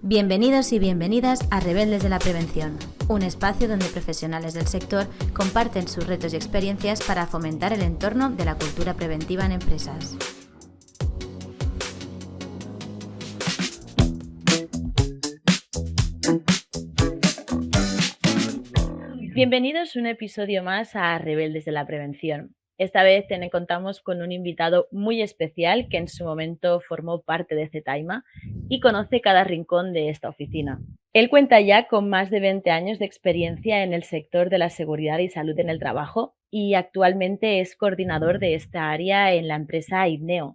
Bienvenidos y bienvenidas a Rebeldes de la Prevención, un espacio donde profesionales del sector comparten sus retos y experiencias para fomentar el entorno de la cultura preventiva en empresas. Bienvenidos un episodio más a Rebeldes de la Prevención. Esta vez contamos con un invitado muy especial que en su momento formó parte de Cetaima y conoce cada rincón de esta oficina. Él cuenta ya con más de 20 años de experiencia en el sector de la seguridad y salud en el trabajo y actualmente es coordinador de esta área en la empresa Idneo.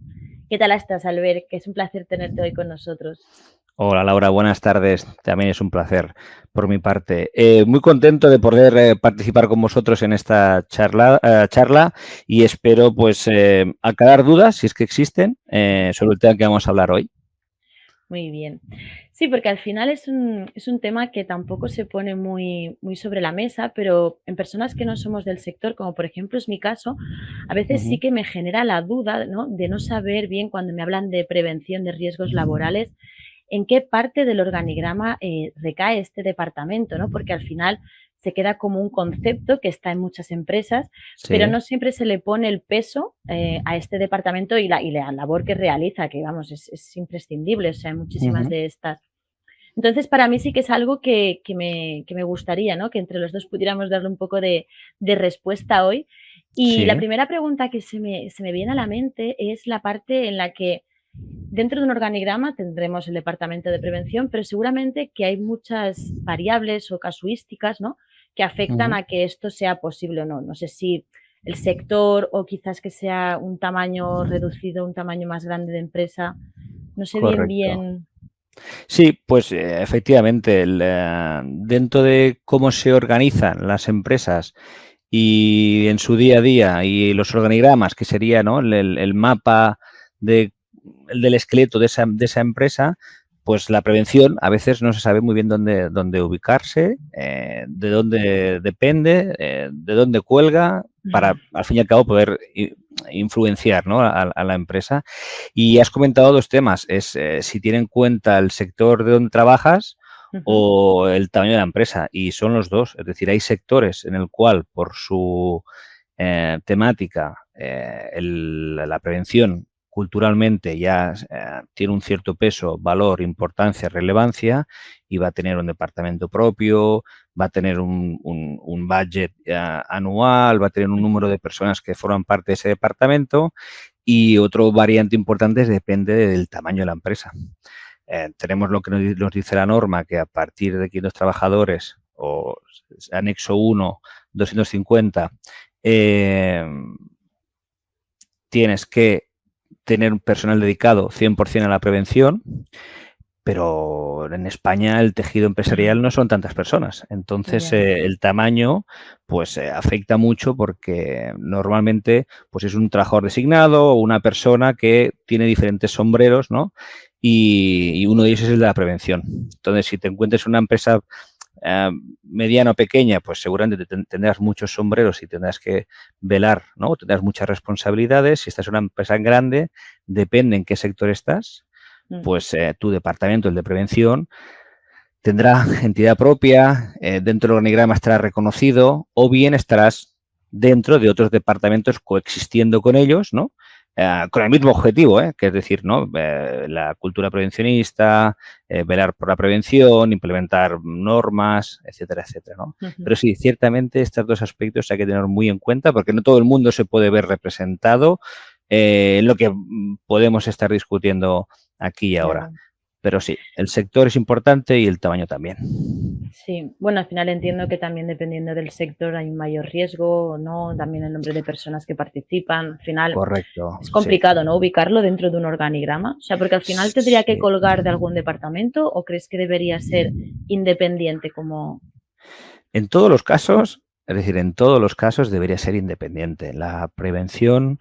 ¿Qué tal estás, Albert? Que es un placer tenerte hoy con nosotros. Hola Laura, buenas tardes. También es un placer por mi parte. Muy contento de poder participar con vosotros en esta charla y espero pues aclarar dudas, si es que existen, sobre el tema que vamos a hablar hoy. Muy bien. Sí, porque al final es un tema que tampoco se pone muy sobre la mesa, pero en personas que no somos del sector, como por ejemplo es mi caso, a veces sí que me genera la duda, ¿no?, de no saber bien cuando me hablan de prevención de riesgos laborales, en qué parte del organigrama recae este departamento, ¿no? Porque al final se queda como un concepto que está en muchas empresas, pero Sí. no siempre se le pone el peso a este departamento y la labor que realiza, que vamos, es imprescindible, o sea, hay muchísimas Ujú. de estas. Entonces, para mí sí que es algo que me gustaría, ¿no?, que entre los dos pudiéramos darle un poco de respuesta hoy. Y la Sí. primera pregunta que se me viene a la mente es la parte en la que dentro de un organigrama tendremos el departamento de prevención, pero seguramente que hay muchas variables o casuísticas, ¿no?, que afectan Ujú. a que esto sea posible o no. No sé si el sector o quizás que sea un tamaño reducido, un tamaño más grande de empresa. No sé Correcto. bien. Sí, pues efectivamente, dentro de cómo se organizan las empresas y en su día a día y los organigramas, que sería, ¿no?, el mapa del esqueleto de esa empresa, pues la prevención a veces no se sabe muy bien dónde ubicarse, de dónde depende, de dónde cuelga, para al fin y al cabo poder influenciar, ¿no?, a la empresa. Y has comentado dos temas, es si tiene en cuenta el sector de donde trabajas Ujú. o el tamaño de la empresa, y son los dos. Es decir, hay sectores en el cual por su temática la prevención culturalmente ya tiene un cierto peso, valor, importancia, relevancia, y va a tener un departamento propio, va a tener un budget anual, va a tener un número de personas que forman parte de ese departamento, y otro variante importante depende del tamaño de la empresa. Tenemos lo que nos dice la norma, que a partir de 500 trabajadores o anexo 1, 250, tienes que tener un personal dedicado 100% a la prevención, pero en España el tejido empresarial no son tantas personas. Entonces, Ya. el tamaño pues afecta mucho, porque normalmente pues es un trabajador designado o una persona que tiene diferentes sombreros, ¿no? Y uno de ellos es el de la prevención. Entonces, si te encuentras una empresa mediana o pequeña, pues seguramente tendrás muchos sombreros y tendrás que velar, ¿no? Tendrás muchas responsabilidades. Si estás en una empresa grande, depende en qué sector estás, Mm. pues tu departamento, el de prevención, tendrá entidad propia, dentro del organigrama estará reconocido, o bien estarás dentro de otros departamentos coexistiendo con ellos, ¿no? Con el mismo objetivo, que es decir, ¿no?, la cultura prevencionista, velar por la prevención, implementar normas, etcétera, etcétera, ¿no? Ujú. Pero sí, ciertamente estos dos aspectos hay que tener muy en cuenta, porque no todo el mundo se puede ver representado en lo que podemos estar discutiendo aquí y ahora. Claro. Pero sí, el sector es importante y el tamaño también. Sí, bueno, al final entiendo que también dependiendo del sector hay un mayor riesgo o no, también el número de personas que participan. Al final Correcto, es sí. complicado, ¿no?, ubicarlo dentro de un organigrama. O sea, porque al final tendría que Sí. colgar de algún departamento, ¿o crees que debería ser independiente como? En todos los casos, es decir, en todos los casos debería ser independiente. La prevención,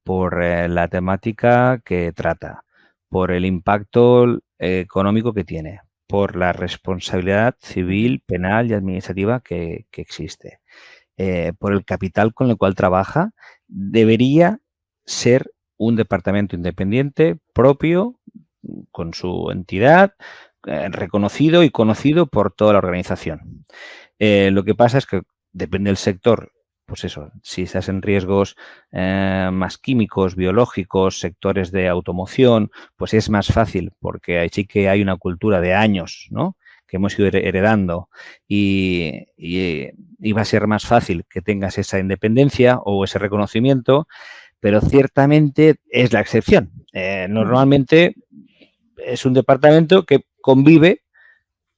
por la temática que trata, por el impacto económico que tiene, por la responsabilidad Ujú. civil, penal y administrativa que existe, por el capital con el cual trabaja, debería ser un departamento independiente, propio, con su entidad, reconocido y conocido por toda la organización. Lo que pasa es que depende del sector. Pues eso, si estás en riesgos más químicos, biológicos, sectores de automoción, pues es más fácil porque ahí sí que hay una cultura de años, ¿no?, que hemos ido heredando y va a ser más fácil que tengas esa independencia o ese reconocimiento, pero ciertamente es la excepción. Normalmente es un departamento que convive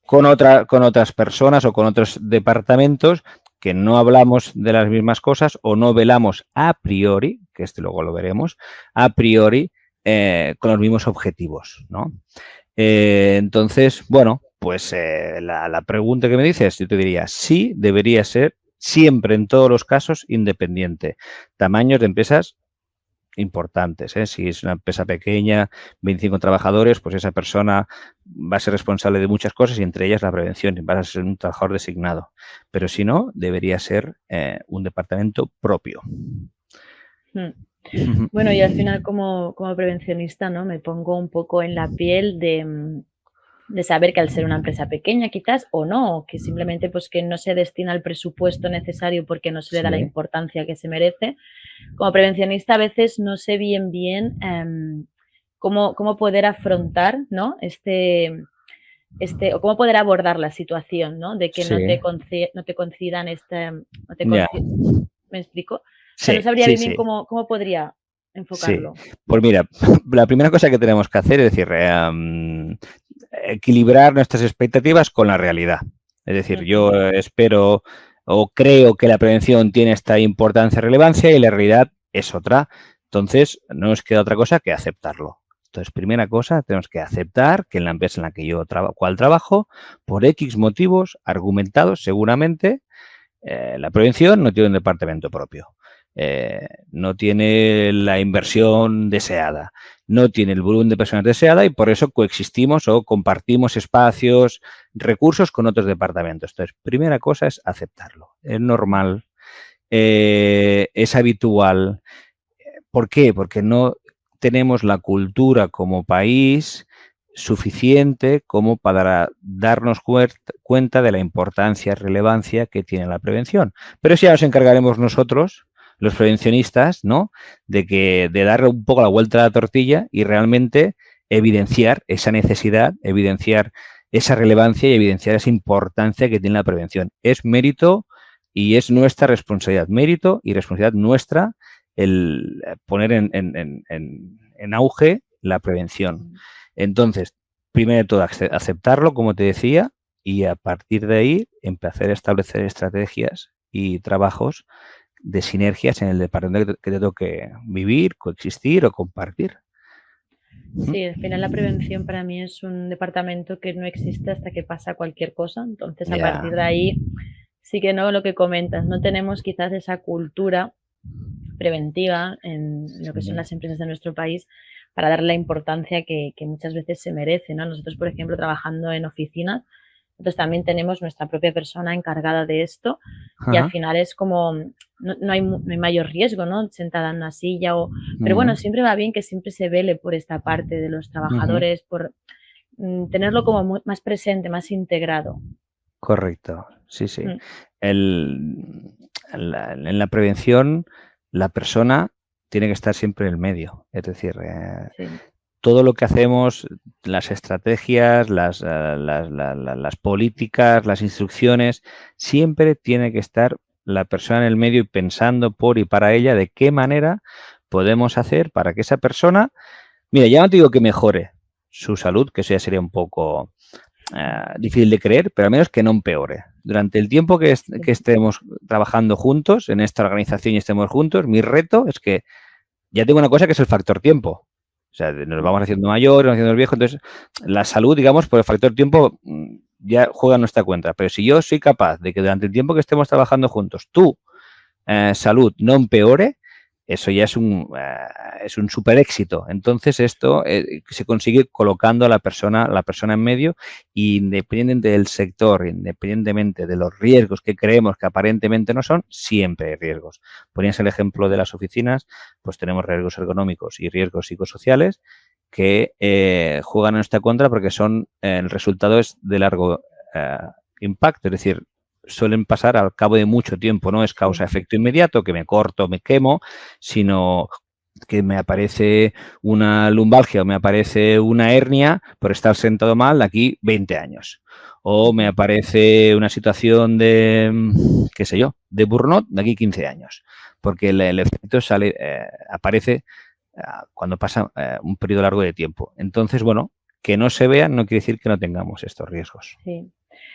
con otras personas o con otros departamentos que no hablamos de las mismas cosas o no velamos a priori, que luego lo veremos, a priori con los mismos objetivos, ¿no? Entonces, bueno, pues la pregunta que me dices, yo te diría, sí, debería ser siempre, en todos los casos, independiente. Tamaños de empresas importantes, ¿eh? Si es una empresa pequeña, 25 trabajadores, pues esa persona va a ser responsable de muchas cosas y entre ellas la prevención, va a ser un trabajador designado. Pero si no, debería ser un departamento propio. Bueno, y al final como prevencionista, ¿no?, me pongo un poco en la piel de saber que al ser una empresa pequeña quizás o no, que simplemente pues que no se destina el presupuesto necesario porque no se le da la importancia que se merece. Como prevencionista a veces no sé bien cómo poder afrontar, ¿no?, o cómo poder abordar la situación, ¿no?, de que no te concedan ¿me explico? O sea, no sabría bien cómo podría enfocarlo. Sí, pues mira, la primera cosa que tenemos que hacer es decir, equilibrar nuestras expectativas con la realidad. Es decir, yo espero o creo que la prevención tiene esta importancia y relevancia y la realidad es otra. Entonces, no nos queda otra cosa que aceptarlo. Entonces, primera cosa, tenemos que aceptar que en la empresa en la que yo trabajo, por X motivos argumentados seguramente, la prevención no tiene un departamento propio. No tiene la inversión deseada, no tiene el volumen de personas deseada y por eso coexistimos o compartimos espacios, recursos con otros departamentos. Entonces, primera cosa es aceptarlo. Es normal, es habitual. ¿Por qué? Porque no tenemos la cultura como país suficiente como para darnos cuenta de la importancia y relevancia que tiene la prevención. Pero eso ya nos encargaremos nosotros, los prevencionistas, ¿no?, de darle un poco la vuelta a la tortilla y realmente evidenciar esa necesidad, evidenciar esa relevancia y evidenciar esa importancia que tiene la prevención. Es mérito y es nuestra responsabilidad, mérito y responsabilidad nuestra el poner en auge la prevención. Entonces, primero de todo, aceptarlo, como te decía, y a partir de ahí empezar a establecer estrategias y trabajos de sinergias en el departamento que te toque vivir, coexistir o compartir. Sí, al final la prevención para mí es un departamento que no existe hasta que pasa cualquier cosa. Entonces, a partir de ahí, sí que no, lo que comentas, no tenemos quizás esa cultura preventiva en lo que son las empresas de nuestro país para darle la importancia que muchas veces se merece, ¿no? Nosotros, por ejemplo, trabajando en oficinas, nosotros también tenemos nuestra propia persona encargada de esto y al final es como, no hay mayor riesgo, ¿no?, sentada en una silla pero bueno, siempre va bien que siempre se vele por esta parte de los trabajadores, por tenerlo como más presente, más integrado. Correcto, sí. En la prevención, la persona tiene que estar siempre en el medio. Es decir, todo lo que hacemos, las estrategias, las políticas, las instrucciones, siempre tiene que estar la persona en el medio y pensando por y para ella de qué manera podemos hacer para que esa persona, mira, ya no te digo que mejore su salud, que eso ya sería un poco difícil de creer, pero al menos que no empeore. Durante el tiempo que estemos trabajando juntos en esta organización y estemos juntos, mi reto es que ya tengo una cosa que es el factor tiempo. O sea, nos vamos haciendo mayores, nos vamos haciendo viejos, entonces la salud, digamos, por el factor tiempo ya juega en nuestra cuenta. Pero si yo soy capaz de que durante el tiempo que estemos trabajando juntos, tu salud no empeore, eso ya es un súper éxito. Entonces, esto se consigue colocando a la persona en medio, independientemente del sector, independientemente de los riesgos que creemos que aparentemente no son, siempre hay riesgos. Ponías el ejemplo de las oficinas, pues tenemos riesgos ergonómicos y riesgos psicosociales, que juegan en nuestra contra porque son el resultado es de largo impacto, es decir, suelen pasar al cabo de mucho tiempo, no es causa-efecto inmediato, que me corto, me quemo, sino que me aparece una lumbalgia o me aparece una hernia por estar sentado mal de aquí 20 años. O me aparece una situación de, qué sé yo, de burnout de aquí 15 años. Porque el efecto aparece cuando pasa un periodo largo de tiempo. Entonces, bueno, que no se vean no quiere decir que no tengamos estos riesgos.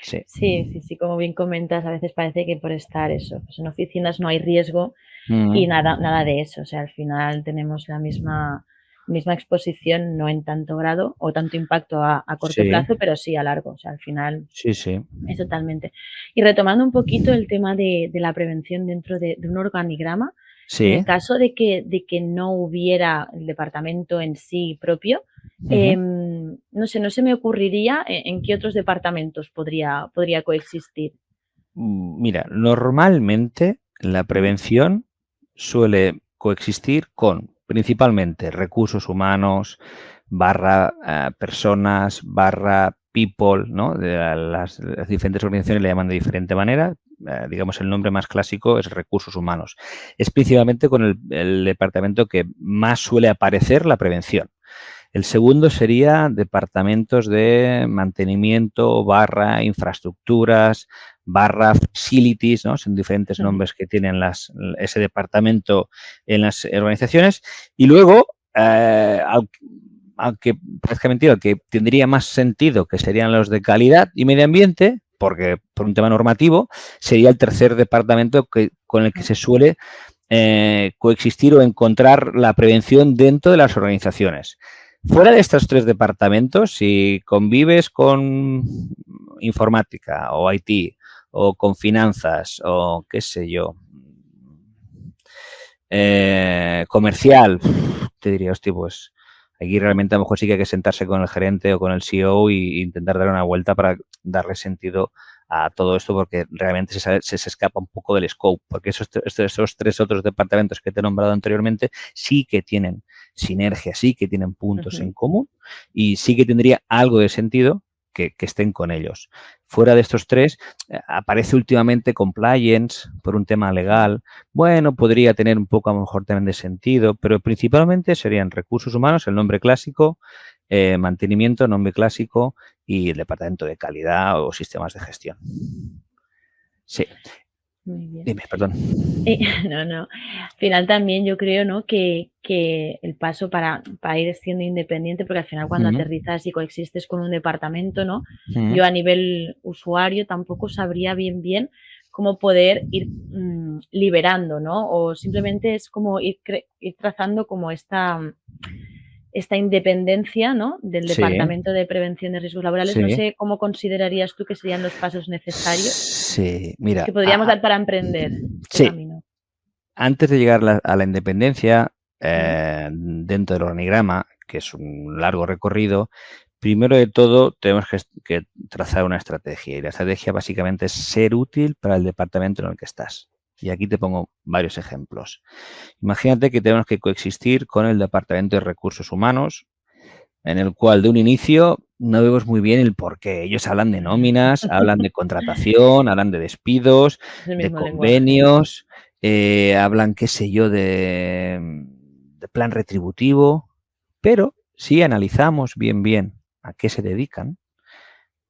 Sí, como bien comentas, a veces parece que por estar eso, pues en oficinas no hay riesgo y nada de eso. O sea, al final tenemos la misma exposición, no en tanto grado o tanto impacto a corto plazo, pero sí a largo. O sea, al final es totalmente. Y retomando un poquito el tema de la prevención dentro de un organigrama, en el caso de que no hubiera el departamento en sí propio, no sé, no se me ocurriría en qué otros departamentos podría coexistir. Mira, normalmente la prevención suele coexistir con principalmente recursos humanos, personas, people, ¿no? Las diferentes organizaciones le llaman de diferente manera. Digamos, el nombre más clásico es recursos humanos. Es principalmente con el departamento que más suele aparecer la prevención. El segundo sería departamentos de mantenimiento, infraestructuras, facilities, ¿no? Son diferentes nombres que tienen ese departamento en las organizaciones. Y luego, aunque parezca mentira, que tendría más sentido que serían los de calidad y medio ambiente, porque por un tema normativo, sería el tercer departamento con el que se suele coexistir o encontrar la prevención dentro de las organizaciones. Fuera de estos tres departamentos, si convives con informática o IT o con finanzas o qué sé yo, comercial, te diría, hostia, pues aquí realmente a lo mejor sí que hay que sentarse con el gerente o con el CEO e intentar dar una vuelta para darle sentido a todo esto, porque realmente se escapa un poco del scope, porque esos tres otros departamentos que te he nombrado anteriormente sí que tienen sinergia, sí que tienen puntos en común y sí que tendría algo de sentido que estén con ellos. Fuera de estos tres, aparece últimamente compliance por un tema legal. Bueno, podría tener un poco a lo mejor también de sentido, pero principalmente serían recursos humanos, el nombre clásico, mantenimiento, nombre clásico y el departamento de calidad o sistemas de gestión. Sí. Muy bien. Dime, perdón. No. Al final también yo creo, ¿no? que el paso para ir siendo independiente, porque al final cuando aterrizas y coexistes con un departamento, ¿no? Yo a nivel usuario tampoco sabría bien cómo poder ir liberando, ¿no? O simplemente es como ir trazando como esta independencia, ¿no? Del Departamento de Prevención de Riesgos Laborales. No sé cómo considerarías tú que serían los pasos necesarios que podríamos dar para emprender este camino. Antes de llegar a la independencia, dentro del organigrama, que es un largo recorrido, primero de todo tenemos que trazar una estrategia. Y la estrategia básicamente es ser útil para el departamento en el que estás. Y aquí te pongo varios ejemplos. Imagínate que tenemos que coexistir con el departamento de recursos humanos, en el cual de un inicio no vemos muy bien el por qué. Ellos hablan de nóminas, hablan de contratación, hablan de despidos, de convenios, hablan, qué sé yo, de plan retributivo, pero si analizamos bien a qué se dedican,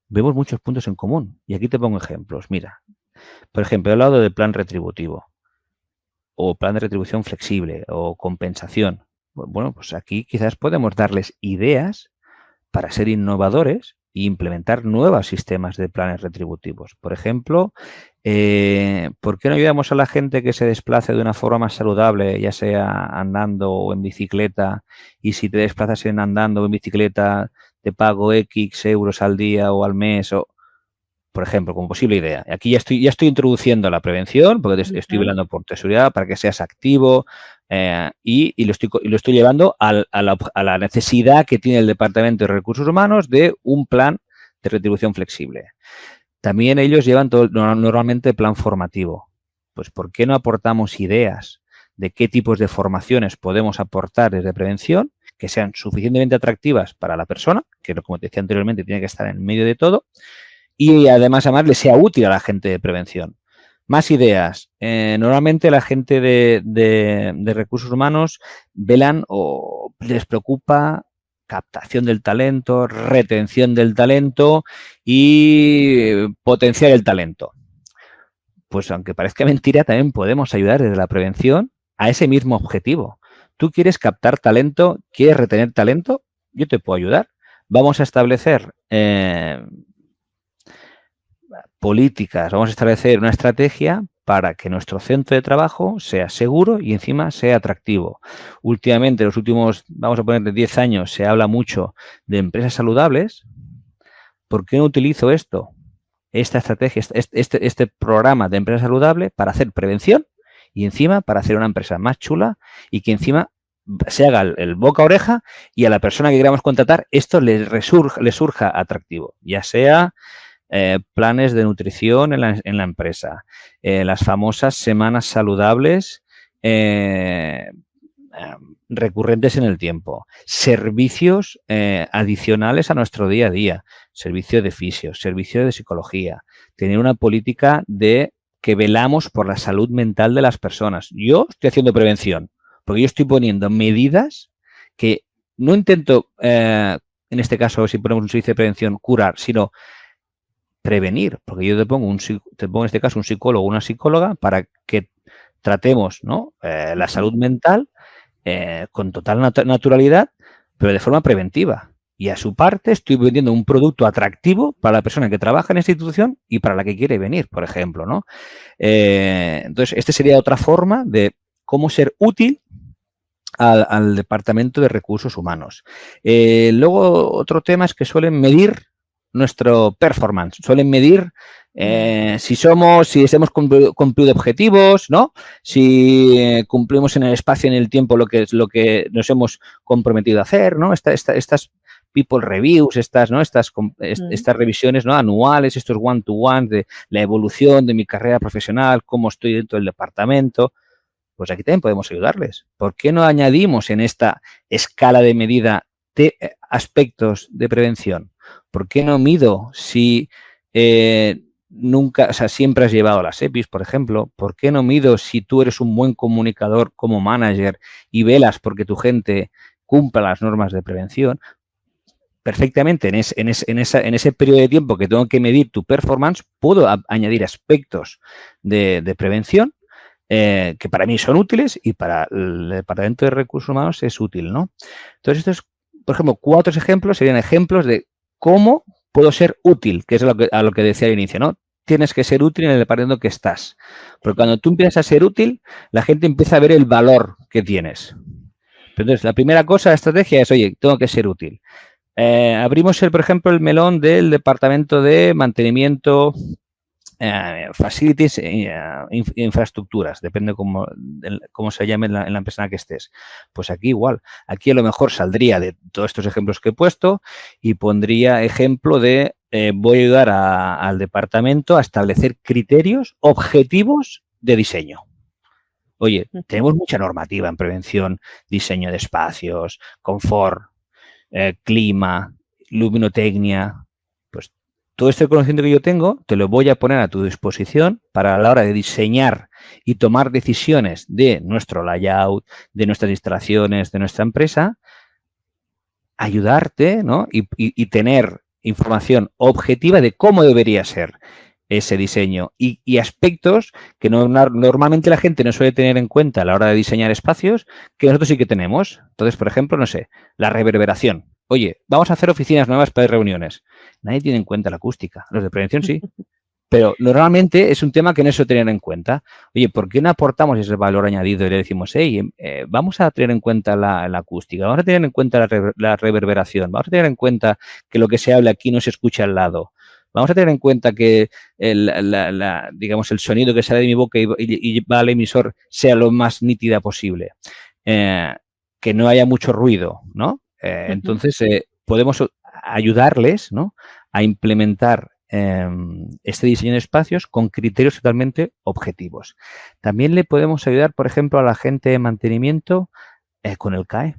vemos muchos puntos en común. Y aquí te pongo ejemplos. Mira, por ejemplo, he hablado de plan retributivo o plan de retribución flexible o compensación. Bueno, pues aquí quizás podemos darles ideas para ser innovadores e implementar nuevos sistemas de planes retributivos. Por ejemplo, ¿por qué no ayudamos a la gente que se desplace de una forma más saludable, ya sea andando o en bicicleta? Y si te desplazas andando o en bicicleta, te pago X euros al día o al mes, o por ejemplo, como posible idea. Aquí ya estoy introduciendo la prevención, porque estoy velando por tu seguridad, para que seas activo y lo estoy llevando a la necesidad que tiene el Departamento de Recursos Humanos de un plan de retribución flexible. También ellos llevan normalmente plan formativo. Pues, ¿por qué no aportamos ideas de qué tipos de formaciones podemos aportar desde prevención que sean suficientemente atractivas para la persona, que como te decía anteriormente, tiene que estar en medio de todo, y además le sea útil a la gente de prevención. Más ideas. Normalmente la gente de recursos humanos velan o les preocupa captación del talento, retención del talento y potenciar el talento. Pues aunque parezca mentira, también podemos ayudar desde la prevención a ese mismo objetivo. ¿Tú quieres captar talento? ¿Quieres retener talento? Yo te puedo ayudar. Vamos a establecer políticas, vamos a establecer una estrategia para que nuestro centro de trabajo sea seguro y encima sea atractivo. Últimamente, en los últimos, vamos a poner de 10 años, se habla mucho de empresas saludables. ¿Por qué no utilizo esto? Esta estrategia, este programa de empresa saludable para hacer prevención y encima para hacer una empresa más chula y que encima se haga el boca a oreja y a la persona que queramos contratar esto le surja atractivo, ya sea planes de nutrición en la empresa, las famosas semanas saludables recurrentes en el tiempo, servicios adicionales a nuestro día a día, servicio de fisio, servicio de psicología, tener una política de que velamos por la salud mental de las personas. Yo estoy haciendo prevención, porque yo estoy poniendo medidas que no intento, en este caso, si ponemos un servicio de prevención, curar, sino prevenir, porque yo te pongo en este caso un psicólogo o una psicóloga para que tratemos, ¿no? La salud mental con total naturalidad, pero de forma preventiva. Y a su parte estoy vendiendo un producto atractivo para la persona que trabaja en esta institución y para la que quiere venir, por ejemplo, ¿no? Entonces, esta sería otra forma de cómo ser útil al Departamento de Recursos Humanos. Luego, otro tema es que suelen medir nuestro performance, suelen medir si hemos cumplido objetivos, ¿no? Si cumplimos en el espacio y en el tiempo lo que nos hemos comprometido a hacer, ¿no? Estas people reviews, estas revisiones, ¿no? Anuales, estos one-to-one de la evolución de mi carrera profesional, cómo estoy dentro del departamento. Pues aquí también podemos ayudarles. ¿Por qué no añadimos en esta escala de medida aspectos de prevención? ¿Por qué no mido si siempre has llevado las EPIs, por ejemplo? ¿Por qué no mido si tú eres un buen comunicador como manager y velas porque tu gente cumpla las normas de prevención? Perfectamente, en ese periodo de tiempo que tengo que medir tu performance, puedo añadir aspectos de prevención que para mí son útiles y para el Departamento de Recursos Humanos es útil, ¿no? Entonces, estos, por ejemplo, 4 ejemplos serían ejemplos de cómo puedo ser útil, que es a lo que decía al inicio, ¿no? Tienes que ser útil en el departamento que estás. Porque cuando tú empiezas a ser útil, la gente empieza a ver el valor que tienes. Entonces, la primera cosa, la estrategia es, oye, tengo que ser útil. Abrimos, por ejemplo, el melón del departamento de mantenimiento, facilities, infraestructuras, depende cómo se llame en la empresa en la que estés. Pues aquí igual, aquí a lo mejor saldría de todos estos ejemplos que he puesto y pondría ejemplo de voy a ayudar al departamento a establecer criterios objetivos de diseño. Oye, tenemos mucha normativa en prevención, diseño de espacios, confort, clima, luminotecnia, pues todo este conocimiento que yo tengo te lo voy a poner a tu disposición para a la hora de diseñar y tomar decisiones de nuestro layout, de nuestras instalaciones, de nuestra empresa, ayudarte, ¿no? y tener información objetiva de cómo debería ser ese diseño y aspectos que normalmente la gente no suele tener en cuenta a la hora de diseñar espacios que nosotros sí que tenemos. Entonces, por ejemplo, no sé, la reverberación. Oye, vamos a hacer oficinas nuevas para reuniones. Nadie tiene en cuenta la acústica. Los de prevención sí. Pero normalmente es un tema que no se tener en cuenta. Oye, ¿por qué no aportamos ese valor añadido y le decimos, hey, vamos a tener en cuenta la acústica, vamos a tener en cuenta la reverberación, vamos a tener en cuenta que lo que se habla aquí no se escucha al lado? Vamos a tener en cuenta que digamos, el sonido que sale de mi boca y va al emisor sea lo más nítida posible. Que no haya mucho ruido, ¿no? Entonces, podemos ayudarles, ¿no?, a implementar este diseño de espacios con criterios totalmente objetivos. También le podemos ayudar, por ejemplo, a la gente de mantenimiento con el CAE.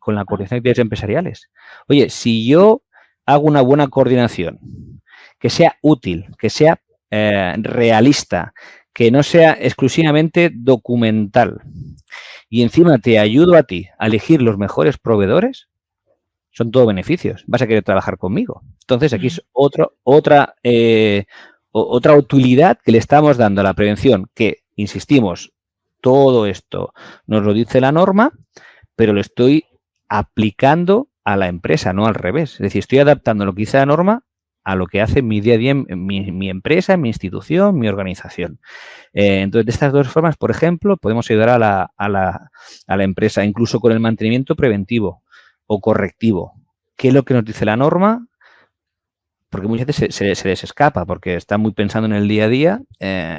con la coordinación de actividades empresariales. Oye, si yo hago una buena coordinación, que sea útil, que sea realista, que no sea exclusivamente documental, y encima te ayudo a ti a elegir los mejores proveedores, son todo beneficios. Vas a querer trabajar conmigo. Entonces, aquí es otra utilidad que le estamos dando a la prevención, que, insistimos, todo esto nos lo dice la norma, pero lo estoy aplicando a la empresa, no al revés. Es decir, estoy adaptando lo que dice la norma a lo que hace mi día a día en mi empresa, en mi institución, mi organización. Entonces, de estas dos formas, por ejemplo, podemos ayudar a la empresa, incluso con el mantenimiento preventivo o correctivo. ¿Qué es lo que nos dice la norma? Porque muchas veces se les escapa, porque están muy pensando en el día a día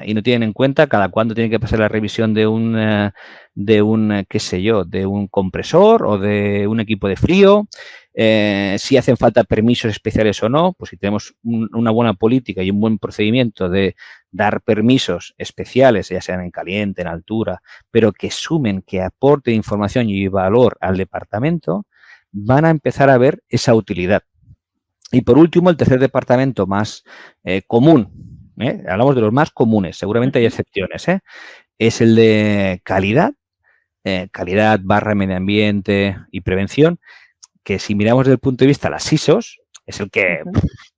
y no tienen en cuenta cada cuándo tiene que pasar la revisión de un qué sé yo, de un compresor o de un equipo de frío, si hacen falta permisos especiales o no. Pues si tenemos una buena política y un buen procedimiento de dar permisos especiales, ya sean en caliente, en altura, pero que sumen, que aporten información y valor al departamento, van a empezar a ver esa utilidad. Y por último, el tercer departamento más común, hablamos de los más comunes, seguramente hay excepciones, es el de calidad, calidad / medio ambiente y prevención, que si miramos desde el punto de vista las ISOs, es el que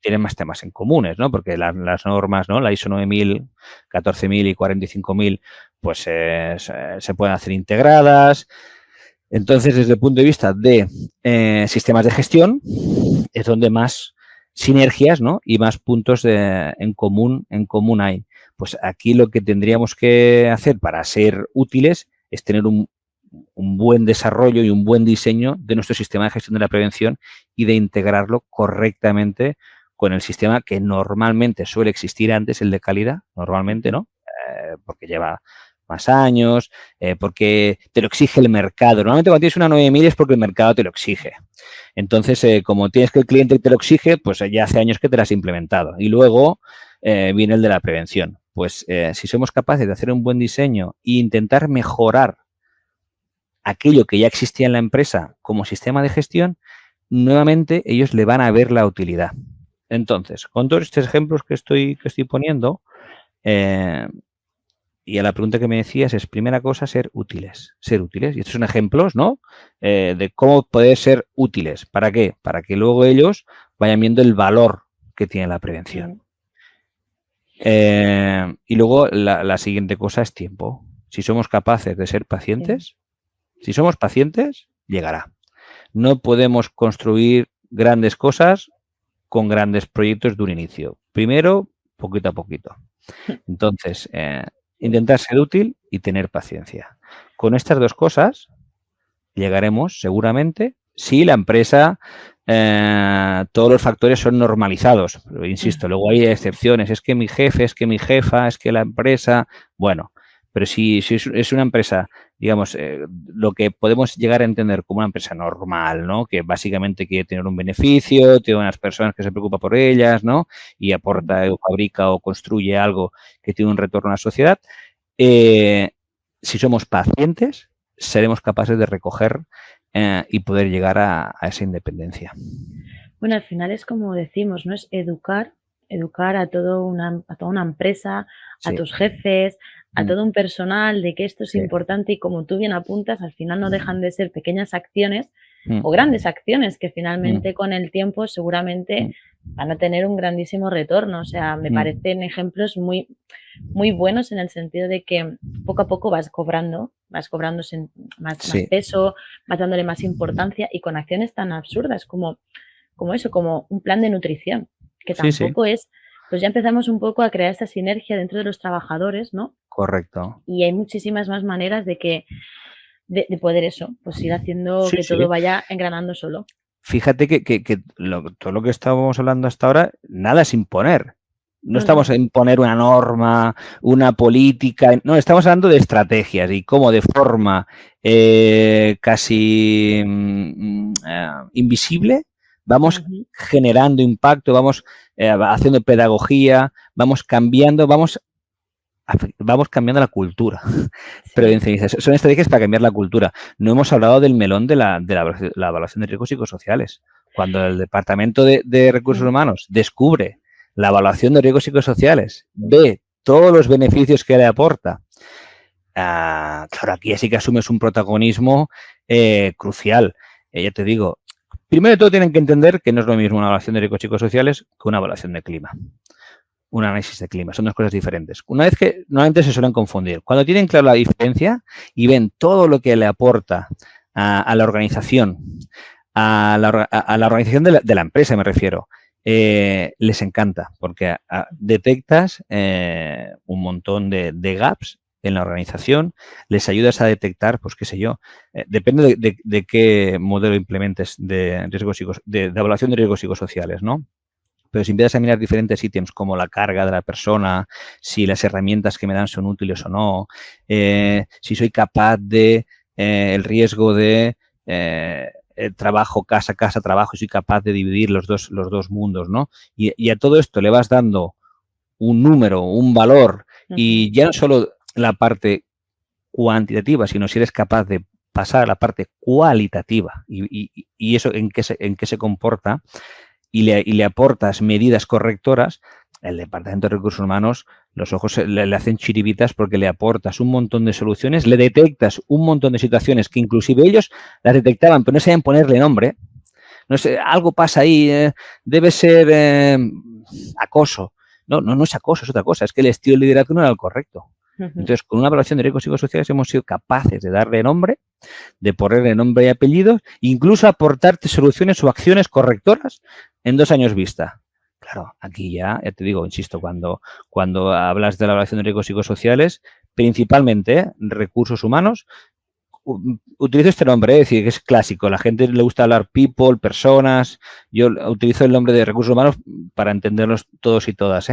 tiene más temas en comunes, ¿no? Porque las normas, ¿no? La ISO 9000, 14000 y 45000, pues se pueden hacer integradas. Entonces, desde el punto de vista de sistemas de gestión, es donde más sinergias, ¿no? Y más puntos en común hay. Pues aquí lo que tendríamos que hacer para ser útiles es tener un buen desarrollo y un buen diseño de nuestro sistema de gestión de la prevención y de integrarlo correctamente con el sistema que normalmente suele existir antes, el de calidad, normalmente, ¿no? Porque lleva más años, porque te lo exige el mercado. Normalmente cuando tienes una 9000 es porque el mercado te lo exige. Entonces, como tienes que el cliente te lo exige, pues ya hace años que te lo has implementado. Y luego viene el de la prevención. Pues si somos capaces de hacer un buen diseño e intentar mejorar aquello que ya existía en la empresa como sistema de gestión, nuevamente ellos le van a ver la utilidad. Entonces, con todos estos ejemplos que estoy poniendo, y a la pregunta que me decías es, primera cosa, ser útiles. Y estos son ejemplos, ¿no? De cómo poder ser útiles. ¿Para qué? Para que luego ellos vayan viendo el valor que tiene la prevención. Y luego la siguiente cosa es tiempo. Si somos capaces de ser pacientes, si somos pacientes, llegará. No podemos construir grandes cosas con grandes proyectos de un inicio. Primero, poquito a poquito. Entonces, intentar ser útil y tener paciencia. Con estas dos cosas llegaremos seguramente si la empresa, todos los factores son normalizados. Pero, insisto, luego hay excepciones. Es que mi jefe, es que mi jefa, es que la empresa... Bueno, pero si es una empresa, digamos, lo que podemos llegar a entender como una empresa normal, ¿no? Que básicamente quiere tener un beneficio, tiene unas personas que se preocupan por ellas, ¿no? Y aporta o fabrica o construye algo que tiene un retorno a la sociedad. Si somos pacientes, seremos capaces de recoger y poder llegar a esa independencia. Bueno, al final es como decimos, ¿no? Es educar a toda una empresa, a tus jefes, a todo un personal, de que esto es importante y como tú bien apuntas, al final no dejan de ser pequeñas acciones o grandes acciones que finalmente con el tiempo seguramente van a tener un grandísimo retorno. O sea, me parecen ejemplos muy, muy buenos en el sentido de que poco a poco vas cobrando más peso, vas dándole más importancia y con acciones tan absurdas como eso, como un plan de nutrición, que tampoco es, pues ya empezamos un poco a crear esta sinergia dentro de los trabajadores, ¿no? Correcto. Y hay muchísimas más maneras de poder eso, pues ir haciendo que todo vaya engranando solo. Fíjate que todo lo que estábamos hablando hasta ahora, nada es imponer. No estamos a imponer una norma, una política, no, estamos hablando de estrategias y cómo de forma casi invisible vamos generando impacto, vamos haciendo pedagogía, vamos cambiando, vamos vamos cambiando la cultura Sí. prevencionista. Son estrategias para cambiar la cultura. No hemos hablado del melón de la evaluación de riesgos psicosociales. Cuando el Departamento de Recursos Humanos descubre la evaluación de riesgos psicosociales, ve todos los beneficios que le aporta, claro, aquí sí que asumes un protagonismo crucial. Ya te digo, primero de todo tienen que entender que no es lo mismo una evaluación de riesgos psicosociales que una evaluación de clima. Un análisis de clima, son dos cosas diferentes. Una vez que normalmente se suelen confundir. Cuando tienen claro la diferencia y ven todo lo que le aporta a la organización, a la organización de la empresa, me refiero, les encanta porque detectas un montón de gaps en la organización, les ayudas a detectar, pues qué sé yo, depende de qué modelo implementes de evaluación de riesgos psicosociales, ¿no? Pero si empiezas a mirar diferentes ítems como la carga de la persona, si las herramientas que me dan son útiles o no, si soy capaz de el riesgo de trabajo, casa, trabajo, y soy capaz de dividir los dos mundos, ¿no? Y a todo esto le vas dando un número, un valor, y ya no solo la parte cuantitativa, sino si eres capaz de pasar a la parte cualitativa y eso en qué se comporta, y le aportas medidas correctoras, el Departamento de Recursos Humanos, los ojos le hacen chiribitas porque le aportas un montón de soluciones, le detectas un montón de situaciones que inclusive ellos las detectaban, pero no sabían ponerle nombre. No sé, algo pasa ahí, debe ser acoso. No es acoso, es otra cosa, es que el estilo de liderazgo no era el correcto. Entonces, con una evaluación de riesgos psicosociales hemos sido capaces de darle nombre, de ponerle nombre y apellidos, incluso aportarte soluciones o acciones correctoras en 2 años vista. Claro, aquí ya te digo, insisto, cuando hablas de la evaluación de riesgos psicosociales, principalmente recursos humanos, utilizo este nombre, es decir, que es clásico. La gente le gusta hablar people, personas. Yo utilizo el nombre de recursos humanos para entenderlos todos y todas.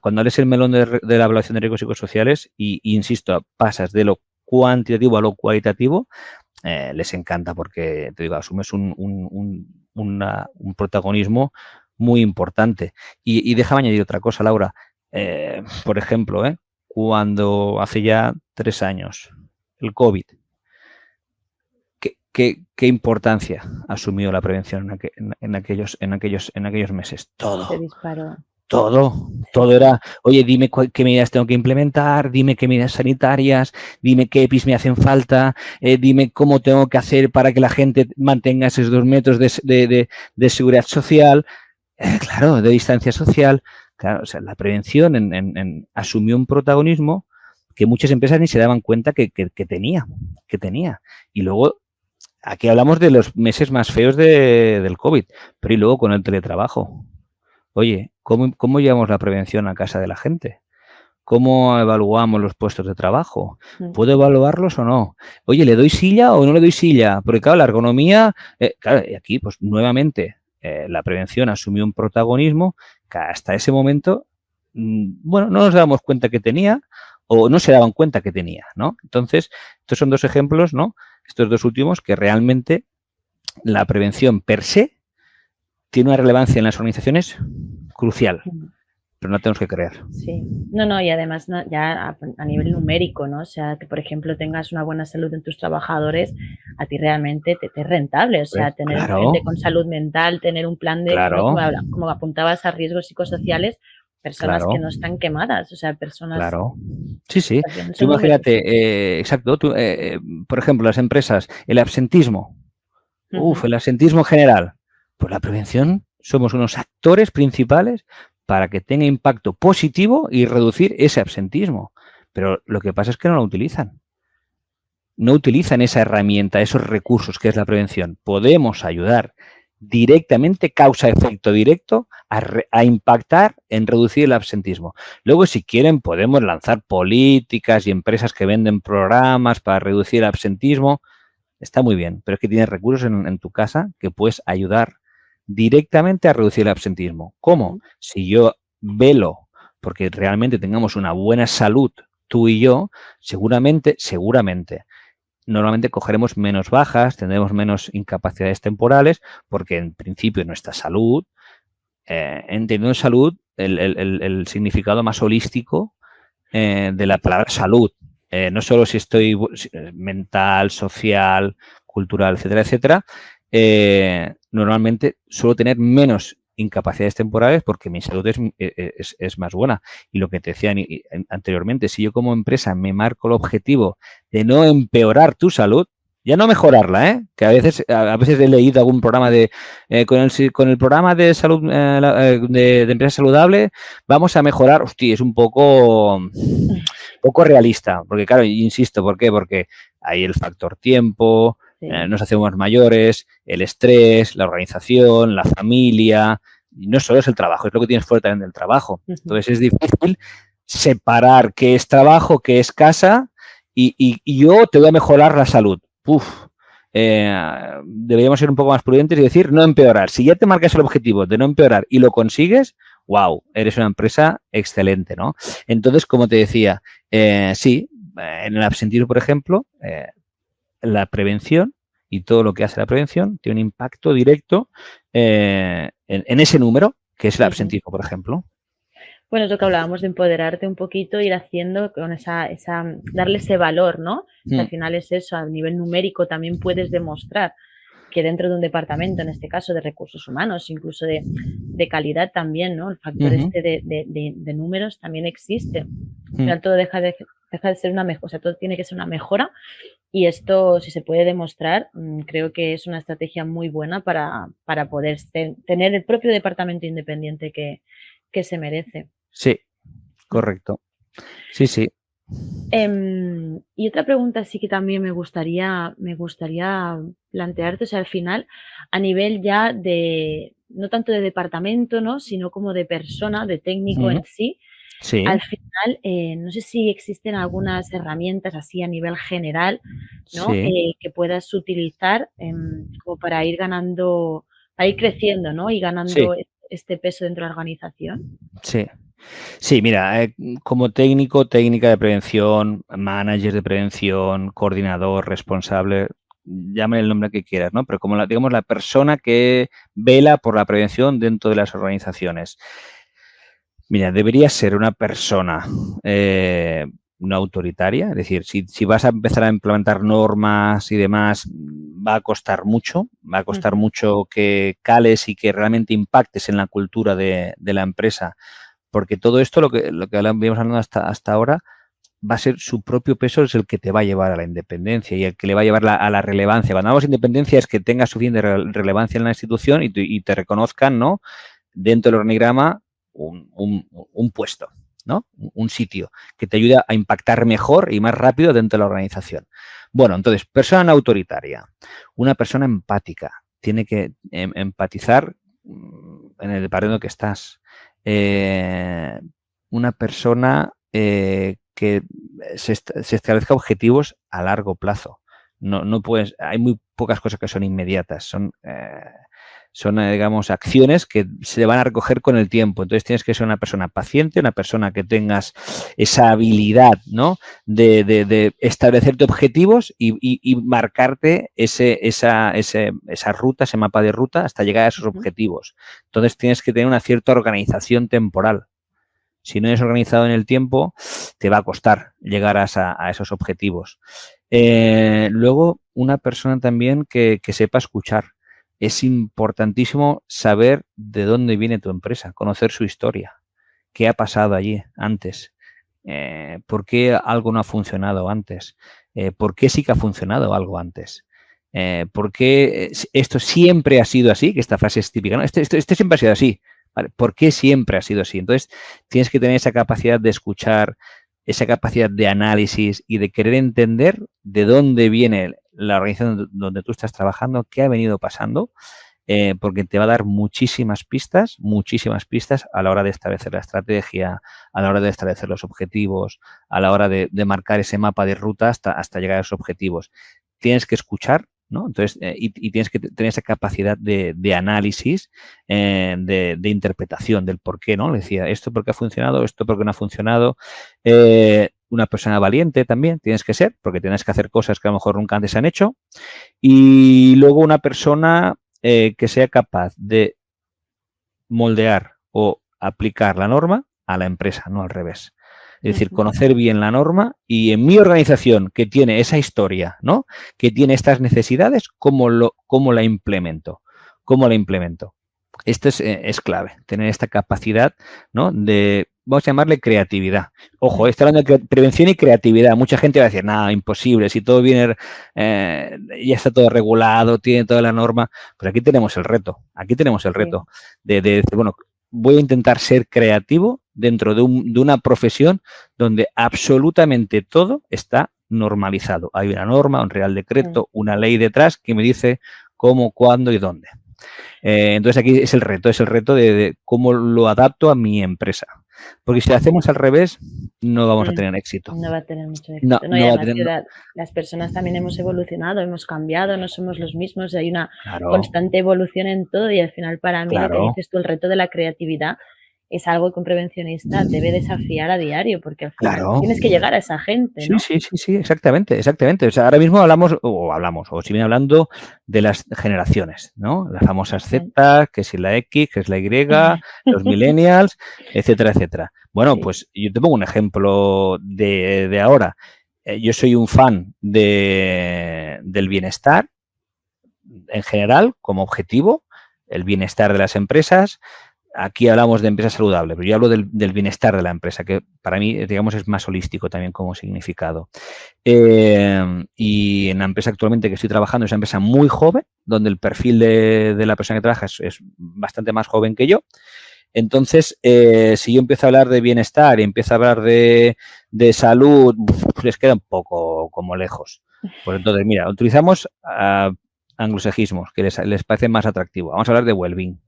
Cuando lees el melón de la evaluación de riesgos psicosociales y insisto, pasas de lo cuantitativo a lo cualitativo, les encanta porque, te digo, asumes un protagonismo muy importante. Y déjame añadir otra cosa, Laura. Por ejemplo, cuando hace ya 3 años, el COVID, ¿qué importancia asumió la prevención en aquellos meses? Todo. Se disparó. Todo era, oye, dime qué medidas tengo que implementar, dime qué medidas sanitarias, dime qué EPIs me hacen falta, dime cómo tengo que hacer para que la gente mantenga esos 2 metros de seguridad social, claro, de distancia social. Claro, o sea, la prevención asumió un protagonismo que muchas empresas ni se daban cuenta que tenía. Y luego, aquí hablamos de los meses más feos del COVID, pero y luego con el teletrabajo. Oye, ¿cómo llevamos la prevención a casa de la gente? ¿Cómo evaluamos los puestos de trabajo? ¿Puedo evaluarlos o no? Oye, ¿le doy silla o no le doy silla? Porque claro, la ergonomía, claro, y aquí pues nuevamente la prevención asumió un protagonismo que hasta ese momento, bueno, no nos dábamos cuenta que tenía o no se daban cuenta que tenía, ¿no? Entonces, estos son 2 ejemplos, ¿no? Estos 2 últimos que realmente la prevención per se tiene una relevancia en las organizaciones crucial, pero no tenemos que creer. Sí, no, y además ya a nivel numérico, ¿no? O sea, que por ejemplo tengas una buena salud en tus trabajadores, a ti realmente te es rentable, o sea, tener gente con salud mental, tener un plan de, ¿no? Como apuntabas a riesgos psicosociales, personas que no están quemadas, o sea, personas... Claro. Sí. Tú imagínate, exacto, por ejemplo, las empresas, el absentismo, el absentismo general, pues la prevención somos unos actores principales para que tenga impacto positivo y reducir ese absentismo. Pero lo que pasa es que no lo utilizan. No utilizan esa herramienta, esos recursos que es la prevención. Podemos ayudar directamente, causa-efecto directo, a impactar en reducir el absentismo. Luego, si quieren, podemos lanzar políticas y empresas que venden programas para reducir el absentismo. Está muy bien, pero es que tienes recursos en tu casa que puedes ayudar directamente a reducir el absentismo. ¿Cómo? Si yo velo porque realmente tengamos una buena salud, tú y yo, seguramente, normalmente cogeremos menos bajas, tendremos menos incapacidades temporales, porque en principio nuestra salud, entendiendo salud, el significado más holístico de la palabra salud. No solo si estoy mental, social, cultural, etcétera, etcétera. Normalmente suelo tener menos incapacidades temporales porque mi salud es más buena. Y lo que te decía anteriormente, si yo como empresa me marco el objetivo de no empeorar tu salud, ya no mejorarla, que a veces he leído algún programa con el programa de salud de empresa saludable vamos a mejorar. Hostia, es un poco realista, porque claro, insisto, ¿por qué? Porque hay el factor tiempo, nos hacemos mayores, el estrés, la organización, la familia, y no solo es el trabajo, es lo que tienes fuera también del trabajo. Entonces es difícil separar qué es trabajo, qué es casa, y yo te voy a mejorar la salud. Deberíamos ser un poco más prudentes y decir no empeorar. Si ya te marcas el objetivo de no empeorar y lo consigues, wow, eres una empresa excelente, ¿no? Entonces, como te decía, sí, en el absentismo, por ejemplo, la prevención y todo lo que hace la prevención tiene un impacto directo en ese número, que es el absentismo, por ejemplo. Bueno, es lo que hablábamos de empoderarte un poquito, ir haciendo con darle ese valor, ¿no? Que al final es eso, a nivel numérico también puedes demostrar que dentro de un departamento, en este caso de recursos humanos, incluso de calidad también, ¿no? El factor de números también existe. Al final todo deja de ser una mejora, o sea, todo tiene que ser una mejora, y esto, si se puede demostrar, creo que es una estrategia muy buena para poder tener el propio departamento independiente que se merece. Sí, correcto. Sí, sí. Y otra pregunta sí que también me gustaría plantearte, o sea, al final, a nivel ya no tanto de departamento, ¿no? Sino como de persona, de técnico en sí. Sí. Al final, no sé si existen algunas herramientas así a nivel general, ¿no? Sí. Que puedas utilizar como para ir creciendo, ¿no? Y ganando este peso dentro de la organización. Sí. Sí, mira, como técnica de prevención, manager de prevención, coordinador, responsable, llame el nombre que quieras, ¿no? Pero como digamos la persona que vela por la prevención dentro de las organizaciones. Mira, debería ser una persona no autoritaria, es decir, si vas a empezar a implementar normas y demás, va a costar mucho que cales y que realmente impactes en la cultura de la empresa. Porque todo esto, lo que habíamos hablado hasta ahora, va a ser su propio peso, es el que te va a llevar a la independencia y el que le va a llevar a la relevancia. Cuando hablamos de independencia es que tengas suficiente relevancia en la institución y te reconozcan, ¿no? Dentro del organigrama un puesto, ¿no? Un sitio que te ayude a impactar mejor y más rápido dentro de la organización. Bueno, entonces, persona no autoritaria, una persona empática, tiene que empatizar en el departamento que estás. Una persona que se establezca objetivos a largo plazo. No puedes, hay muy pocas cosas que son inmediatas, son digamos, acciones que se van a recoger con el tiempo. Entonces tienes que ser una persona paciente, una persona que tengas esa habilidad, ¿no? de establecerte objetivos y marcarte esa ruta, ese mapa de ruta hasta llegar a esos objetivos. Entonces tienes que tener una cierta organización temporal. Si no eres organizado en el tiempo, te va a costar llegar a esos objetivos. Luego, una persona también que sepa escuchar. Es importantísimo saber de dónde viene tu empresa, conocer su historia, qué ha pasado allí antes, por qué algo no ha funcionado antes, por qué sí que ha funcionado algo antes, por qué esto siempre ha sido así, que esta frase es típica, ¿no? Este siempre ha sido así, ¿vale? ¿Por qué siempre ha sido así? Entonces, tienes que tener esa capacidad de escuchar, esa capacidad de análisis y de querer entender de dónde viene la organización donde tú estás trabajando, qué ha venido pasando, porque te va a dar muchísimas pistas a la hora de establecer la estrategia, a la hora de establecer los objetivos, a la hora de marcar ese mapa de ruta hasta llegar a esos objetivos. Tienes que escuchar, ¿no? Entonces, y tienes que tener esa capacidad de análisis, de interpretación del por qué, ¿no? Le decía, esto porque ha funcionado, esto porque no ha funcionado. Una persona valiente también tienes que ser, porque tienes que hacer cosas que a lo mejor nunca antes se han hecho. Y luego una persona que sea capaz de moldear o aplicar la norma a la empresa, no al revés. Es decir, conocer bien la norma y en mi organización que tiene esa historia, ¿no? Que tiene estas necesidades, ¿cómo la implemento? ¿Cómo la implemento? Esto es clave, tener esta capacidad, ¿no? De, vamos a llamarle creatividad. Ojo, estoy hablando de prevención y creatividad. Mucha gente va a decir, nada, imposible, si todo viene, ya está todo regulado, tiene toda la norma. Pero aquí tenemos el reto, de decir, bueno, voy a intentar ser creativo dentro de una profesión donde absolutamente todo está normalizado. Hay una norma, un real decreto, una ley detrás que me dice cómo, cuándo y dónde. Entonces aquí es el reto de cómo lo adapto a mi empresa. Porque si lo hacemos al revés, no vamos a tener éxito. No va a tener mucho éxito. No, y además las personas también hemos evolucionado, hemos cambiado, no somos los mismos, hay una constante evolución en todo y al final para mí lo que dices tú, el reto de la creatividad es algo que un prevencionista debe desafiar a diario, porque al final tienes que llegar a esa gente, ¿no? Sí, exactamente. O sea, ahora mismo o si viene hablando de las generaciones, ¿no? Las famosas Z, que es la X, que es la Y, los millennials, etcétera, etcétera. Bueno, pues yo te pongo un ejemplo de ahora. Yo soy un fan del bienestar en general como objetivo, el bienestar de las empresas. Aquí hablamos de empresa saludable, pero yo hablo del bienestar de la empresa, que para mí, digamos, es más holístico también como significado. Y en la empresa actualmente que estoy trabajando es una empresa muy joven, donde el perfil de la persona que trabaja es bastante más joven que yo. Entonces, si yo empiezo a hablar de bienestar y empiezo a hablar de salud, les queda un poco como lejos. Pues entonces, mira, utilizamos anglosajismos, que les parece más atractivo. Vamos a hablar de well-being.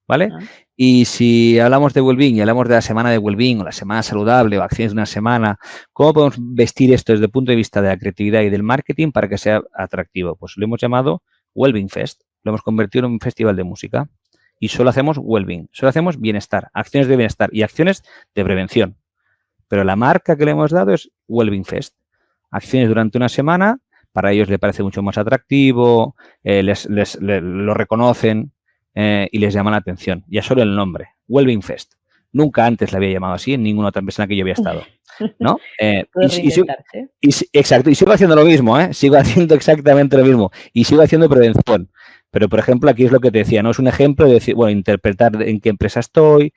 ¿Vale? Y si hablamos de well-being y hablamos de la semana de well-being o la semana saludable o acciones de una semana, ¿cómo podemos vestir esto desde el punto de vista de la creatividad y del marketing para que sea atractivo? Pues lo hemos llamado Well-being Fest, lo hemos convertido en un festival de música y solo hacemos well-being, solo hacemos bienestar, acciones de bienestar y acciones de prevención. Pero la marca que le hemos dado es Well-being Fest, acciones durante una semana, para ellos les parece mucho más atractivo, lo reconocen. Y les llama la atención. Ya solo el nombre, Well-being Fest. Nunca antes le había llamado así en ninguna otra empresa en la que yo había estado, ¿no? Exacto, y sigo haciendo lo mismo, sigo haciendo exactamente lo mismo y sigo haciendo prevención. Pero, por ejemplo, aquí es lo que te decía, ¿no? Es un ejemplo de decir, bueno, interpretar en qué empresa estoy,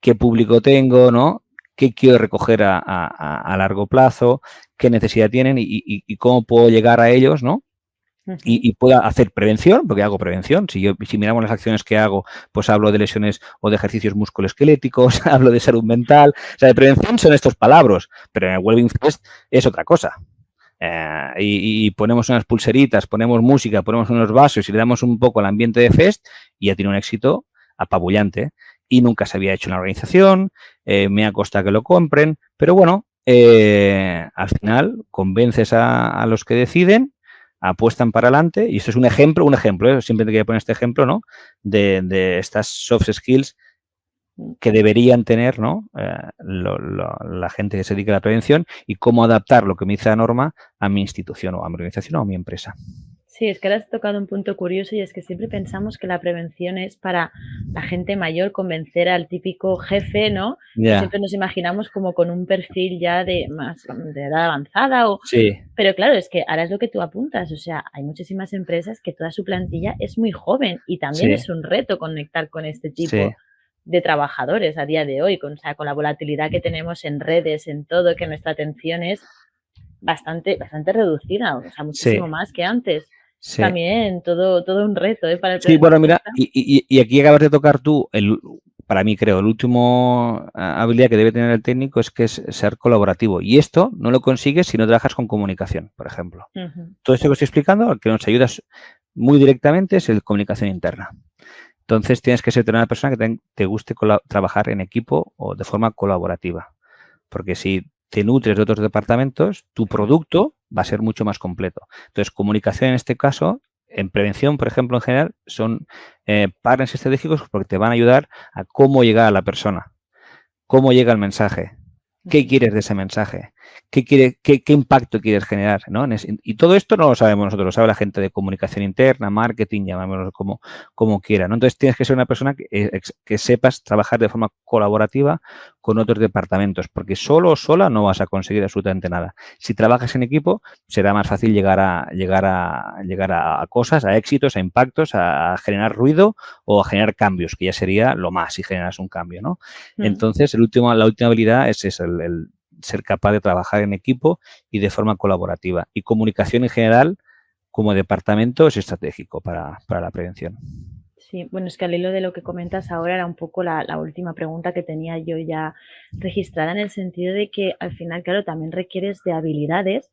qué público tengo, ¿no? Qué quiero recoger a largo plazo, qué necesidad tienen y cómo puedo llegar a ellos, ¿no? Y pueda hacer prevención, porque hago prevención. Si miramos las acciones que hago, pues hablo de lesiones o de ejercicios musculoesqueléticos, hablo de salud mental. O sea, de prevención son estos palabras, pero en el Well-being Fest es otra cosa. Y ponemos unas pulseritas, ponemos música, ponemos unos vasos y le damos un poco al ambiente de Fest y ya tiene un éxito apabullante. Y nunca se había hecho en la organización, me ha costado que lo compren, pero bueno, al final convences a los que deciden, apuestan para adelante y esto es un ejemplo, siempre te quería poner este ejemplo, ¿no? De estas soft skills que deberían tener, ¿no? La gente que se dedica a la prevención y cómo adaptar lo que me dice la norma a mi institución o a mi organización o a mi empresa. Sí, es que ahora has tocado un punto curioso y es que siempre pensamos que la prevención es para la gente mayor, convencer al típico jefe, ¿no? Yeah. Siempre nos imaginamos como con un perfil ya de edad avanzada. Sí. Pero claro, es que ahora es lo que tú apuntas. O sea, hay muchísimas empresas que toda su plantilla es muy joven y también es un reto conectar con este tipo de trabajadores a día de hoy, con la volatilidad que tenemos en redes, en todo, que nuestra atención es bastante reducida, o sea, muchísimo más que antes. Sí. También todo un reto para el Sí, bueno, mira, y aquí acabas de tocar tú, para mí creo, el último habilidad que debe tener el técnico es que es ser colaborativo. Y esto no lo consigues si no trabajas con comunicación, por ejemplo. Todo esto que estoy explicando, al que nos ayudas muy directamente es el comunicación interna. Entonces tienes que ser una persona que te guste trabajar en equipo o de forma colaborativa. Porque si te nutres de otros departamentos, tu producto va a ser mucho más completo. Entonces, comunicación en este caso, en prevención, por ejemplo, en general, son partners estratégicos porque te van a ayudar a cómo llegar a la persona, cómo llega el mensaje, qué quieres de ese mensaje, qué impacto quieres generar, ¿no? Y todo esto no lo sabemos nosotros, lo sabe la gente de comunicación interna, marketing, llamémoslo como quiera, ¿no? Entonces tienes que ser una persona que sepas trabajar de forma colaborativa con otros departamentos, porque solo o sola no vas a conseguir absolutamente nada. Si trabajas en equipo, será más fácil llegar a cosas, a éxitos, a impactos, a generar ruido o a generar cambios, que ya sería lo más si generas un cambio, ¿no? Entonces, la última habilidad es el ser capaz de trabajar en equipo y de forma colaborativa. Y comunicación en general, como departamento, es estratégico para la prevención. Sí, bueno, es que al hilo de lo que comentas ahora era un poco la última pregunta que tenía yo ya registrada, en el sentido de que al final, claro, también requieres de habilidades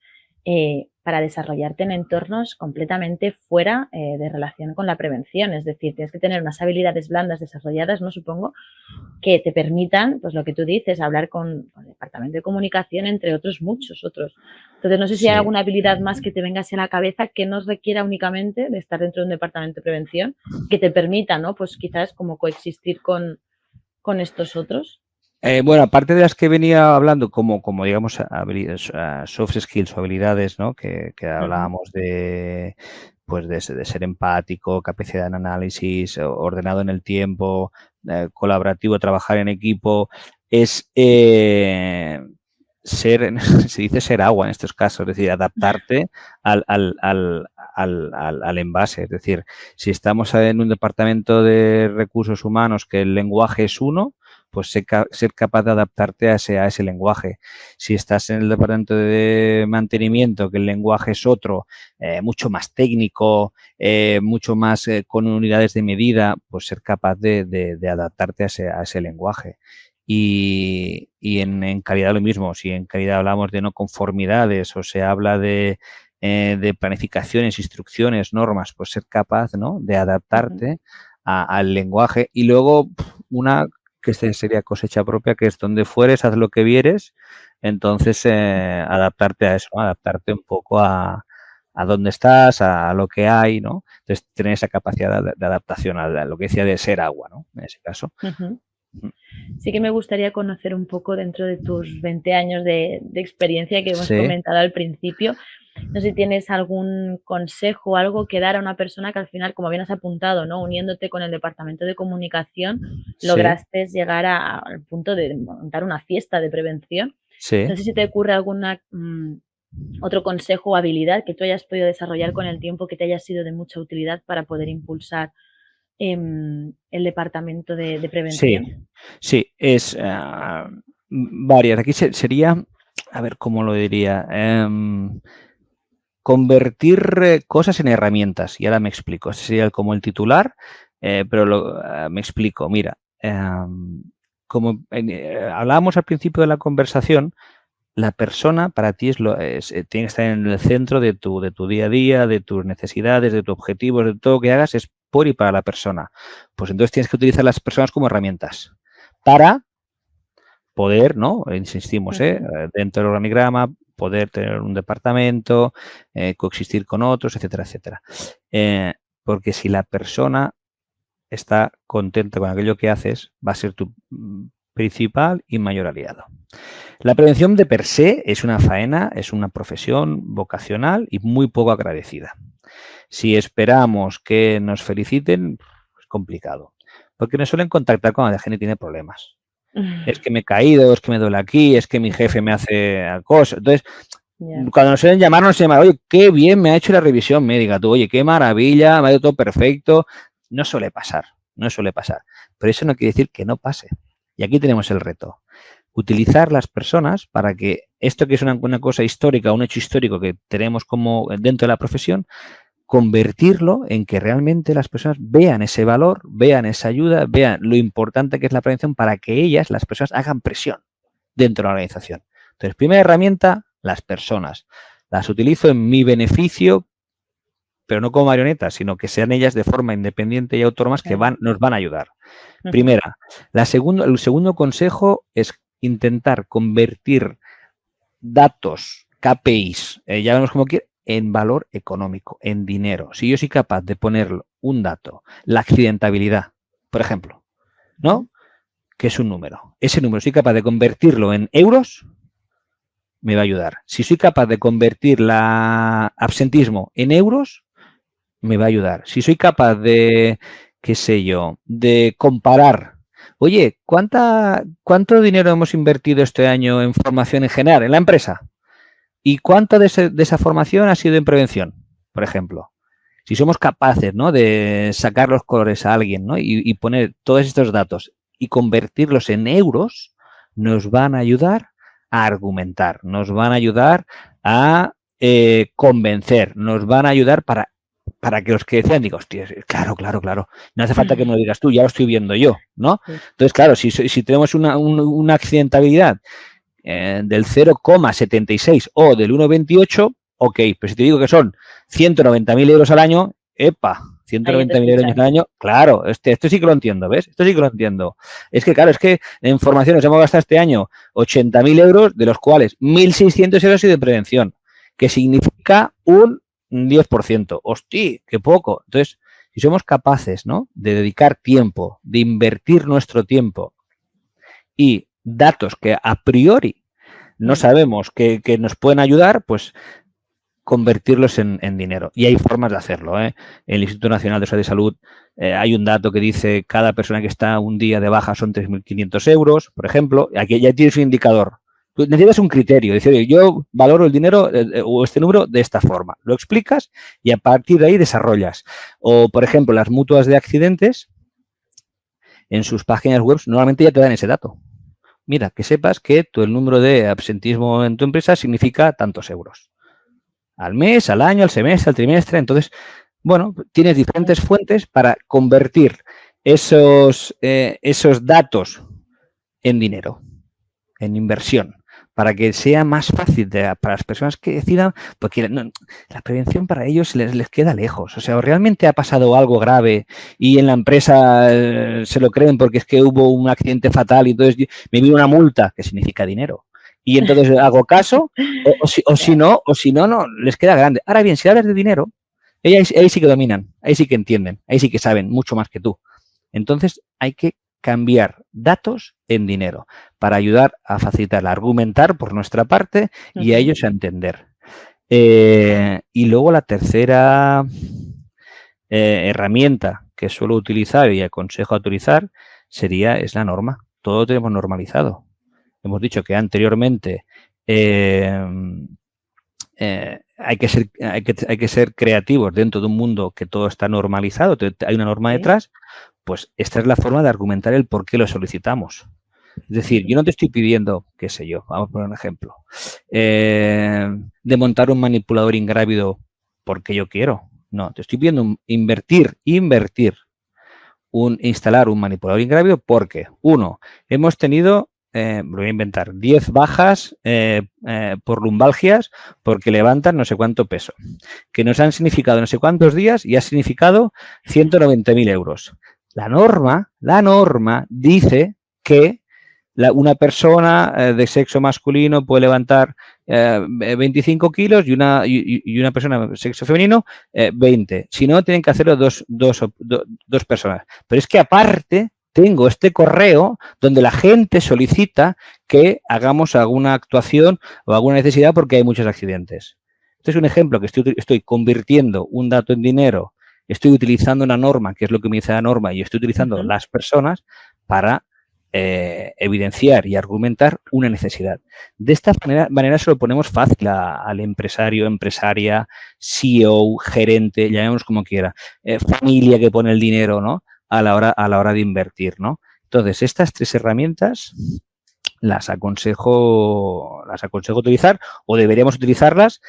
para desarrollarte en entornos completamente fuera de relación con la prevención. Es decir, tienes que tener unas habilidades blandas desarrolladas, ¿no? Supongo, que te permitan, pues lo que tú dices, hablar con el departamento de comunicación, entre otros muchos otros. Entonces, no sé si hay Sí. alguna habilidad más que te venga hacia la cabeza que no requiera únicamente de estar dentro de un departamento de prevención, que te permita, ¿no? Pues quizás como coexistir con estos otros. Bueno, aparte de las que venía hablando, como digamos, soft skills o habilidades, ¿no? Que hablábamos de, pues de ser empático, capacidad de análisis, ordenado en el tiempo, colaborativo, trabajar en equipo, es se dice ser agua en estos casos, es decir, adaptarte al envase. Es decir, si estamos en un departamento de recursos humanos que el lenguaje es uno, pues ser capaz de adaptarte a ese lenguaje. Si estás en el departamento de mantenimiento, que el lenguaje es otro, mucho más técnico, mucho más con unidades de medida, pues ser capaz de adaptarte a ese lenguaje. Y en calidad lo mismo, si en calidad hablamos de no conformidades o se habla de planificaciones, instrucciones, normas, pues ser capaz, ¿no?, de adaptarte al lenguaje. Y luego una que sería cosecha propia, que es donde fueres, haz lo que vieres, entonces adaptarte a eso, ¿no? Adaptarte un poco a dónde estás, a lo que hay, ¿no? Entonces tener esa capacidad de adaptación a lo que decía de ser agua, ¿no? En ese caso. Sí que me gustaría conocer un poco, dentro de tus 20 años de experiencia que hemos Sí. comentado al principio, no sé si tienes algún consejo o algo que dar a una persona que al final, como bien has apuntado, ¿no?, uniéndote con el departamento de comunicación, Sí. lograste llegar al punto de montar una fiesta de prevención. Sí. No sé si te ocurre alguna otro consejo o habilidad que tú hayas podido desarrollar con el tiempo que te haya sido de mucha utilidad para poder impulsar el departamento de prevención. Sí, es varias. Aquí sería, a ver cómo lo diría, convertir cosas en herramientas. Y ahora me explico. Este sería como el titular, pero me explico. Mira, como hablábamos al principio de la conversación, la persona para ti tiene que estar en el centro de tu día a día, de tus necesidades, de tus objetivos, de todo lo que hagas es por y para la persona. Pues entonces tienes que utilizar las personas como herramientas para poder, ¿no? Insistimos, dentro del organigrama, poder tener un departamento, coexistir con otros, etcétera, etcétera. Porque si la persona está contenta con aquello que haces, va a ser tu principal y mayor aliado. La prevención de per se es una faena, es una profesión vocacional y muy poco agradecida. Si esperamos que nos feliciten, es complicado, porque nos suelen contactar cuando la gente tiene problemas. Es que me he caído, es que me duele aquí, es que mi jefe me hace cosas. Entonces, cuando nos suelen llamar, oye, qué bien me ha hecho la revisión médica, tú, oye, qué maravilla, me ha ido todo perfecto. No suele pasar. Pero eso no quiere decir que no pase. Y aquí tenemos el reto. Utilizar las personas para que esto, que es una cosa histórica, un hecho histórico que tenemos como dentro de la profesión, convertirlo en que realmente las personas vean ese valor, vean esa ayuda, vean lo importante que es la prevención para que ellas, las personas, hagan presión dentro de la organización. Entonces, primera herramienta, las personas. Las utilizo en mi beneficio, pero no como marionetas, sino que sean ellas de forma independiente y autónomas que nos van a ayudar. Primera. El segundo consejo es intentar convertir datos, KPIs, ya vemos cómo quiere, en valor económico, en dinero. Si yo soy capaz de poner un dato, la accidentabilidad, por ejemplo, ¿no? Que es un número. Ese número soy capaz de convertirlo en euros, me va a ayudar. Si soy capaz de convertir la absentismo en euros, me va a ayudar. Si soy capaz de, qué sé yo, de comparar, oye, ¿cuánto dinero hemos invertido este año en formación en general, en la empresa? ¿Y cuánto de esa formación ha sido en prevención, por ejemplo? Si somos capaces, ¿no?, de sacar los colores a alguien, ¿no?, y poner todos estos datos y convertirlos en euros, nos van a ayudar a argumentar, nos van a ayudar a convencer, nos van a ayudar para que los que decían, digo, hostia, claro, claro, claro, no hace falta que me lo digas tú, ya lo estoy viendo yo, ¿no? Sí. Entonces, claro, si tenemos una accidentabilidad del 0,76 o del 1,28, ok, pero si te digo que son 190.000 euros al año, epa, Ahí ya te 190.000 euros escuchan. al año, claro, esto sí que lo entiendo, ¿ves? Esto sí que lo entiendo. Es que, claro, es que en formación nos hemos gastado este año 80.000 euros, de los cuales 1.600 euros de prevención, que significa un 10%. ¡Hostia, qué poco! Entonces, si somos capaces, ¿no?, de dedicar tiempo, de invertir nuestro tiempo y datos que a priori no sabemos que nos pueden ayudar, pues convertirlos en dinero. Y hay formas de hacerlo, ¿eh? El Instituto Nacional de Seguridad y Salud hay un dato que dice cada persona que está un día de baja son 3.500 euros, por ejemplo. Aquí ya tienes un indicador. Tú necesitas un criterio. Decir, yo valoro el dinero o este número de esta forma. Lo explicas y a partir de ahí desarrollas. O, por ejemplo, las mutuas de accidentes, en sus páginas web normalmente ya te dan ese dato. Mira, que sepas que el número de absentismo en tu empresa significa tantos euros. Al mes, al año, al semestre, al trimestre. Entonces, bueno, tienes diferentes fuentes para convertir esos datos en dinero, en inversión, para que sea más fácil para las personas que decidan, porque la prevención para ellos les queda lejos. O sea, realmente ha pasado algo grave y en la empresa se lo creen porque es que hubo un accidente fatal y entonces me vino una multa, que significa dinero. Y entonces hago caso, o si no, no, les queda grande. Ahora bien, si hablas de dinero, ahí sí que dominan, ahí sí que entienden, ahí sí que saben mucho más que tú. Entonces hay que cambiar datos en dinero para ayudar a facilitar, a argumentar por nuestra parte y a ellos a entender. Y luego la tercera herramienta que suelo utilizar y aconsejo utilizar es la norma. Todo lo tenemos normalizado. Hemos dicho que anteriormente hay que ser creativos dentro de un mundo que todo está normalizado, hay una norma detrás, pues esta es la forma de argumentar el por qué lo solicitamos. Es decir, yo no te estoy pidiendo, qué sé yo, vamos a poner un ejemplo, de montar un manipulador ingrávido porque yo quiero. No, te estoy pidiendo invertir, instalar un manipulador ingrávido porque, uno, hemos tenido, lo voy a inventar, 10 bajas por lumbalgias porque levantan no sé cuánto peso, que nos han significado no sé cuántos días y ha significado 190.000 euros. La norma dice que una persona de sexo masculino puede levantar 25 kilos y una persona de sexo femenino 20. Si no, tienen que hacerlo dos personas. Pero es que aparte tengo este correo donde la gente solicita que hagamos alguna actuación o alguna necesidad porque hay muchos accidentes. Este es un ejemplo que estoy convirtiendo un dato en dinero, estoy utilizando una norma, que es lo que me dice la norma, y estoy utilizando las personas para evidenciar y argumentar una necesidad. De esta manera se lo ponemos fácil al empresario, empresaria, CEO, gerente, llamémoslo como quiera, familia que pone el dinero, ¿no?, a la hora de invertir, ¿no? Entonces, estas tres herramientas las aconsejo utilizar o deberíamos utilizarlas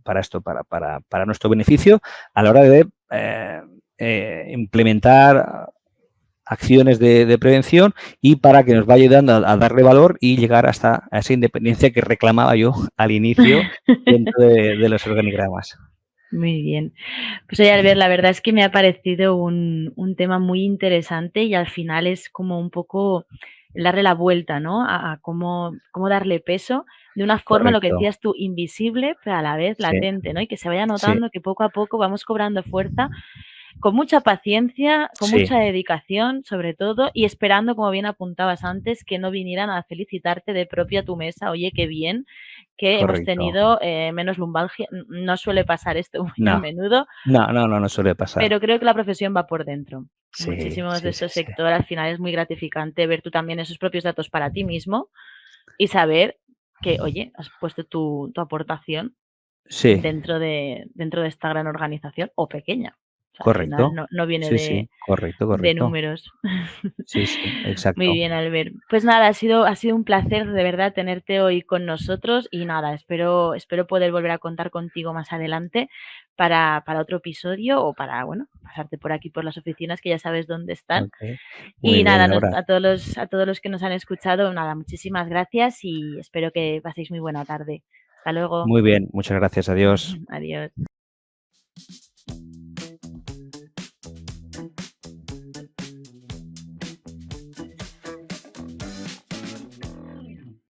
para esto, para nuestro beneficio a la hora de implementar acciones de prevención y para que nos vaya ayudando a darle valor y llegar hasta a esa independencia que reclamaba yo al inicio dentro de los organigramas. Muy bien. Pues oye, Albert, la verdad es que me ha parecido un tema muy interesante y al final es como un poco darle la vuelta, ¿no? A cómo darle peso de una forma, lo que Correcto. decías tú, invisible, pero a la vez Sí, latente, ¿no? Y que se vaya sí, notando que poco a poco vamos cobrando fuerza con mucha paciencia, con Sí, mucha dedicación, sobre todo, y esperando, como bien apuntabas antes, que no vinieran a felicitarte de propia tu mesa. Oye, qué bien que hemos correcto. tenido menos lumbalgia. No suele pasar esto muy a No, menudo, no suele pasar. pero creo que la profesión va por dentro. Sí, Muchísimos de sí, sí, estos sí. sectores al final es muy gratificante ver tú también esos propios datos para ti mismo y saber que, oye, has puesto tu aportación Sí, dentro de esta gran organización o pequeña. O sea, al final correcto. no viene Sí, sí, correcto, de correcto. números. Sí, sí, Muy exacto. bien, Albert. Pues nada, ha sido un placer de verdad tenerte hoy con nosotros y nada, espero poder volver a contar contigo más adelante para otro episodio o para, bueno, pasarte por aquí por las oficinas que ya sabes dónde están. Okey. Muy Y bien, nada, Laura. a todos los que nos han escuchado, nada, muchísimas gracias y espero que paséis muy buena tarde. Hasta luego. Muy bien, muchas gracias. Adiós. Adiós.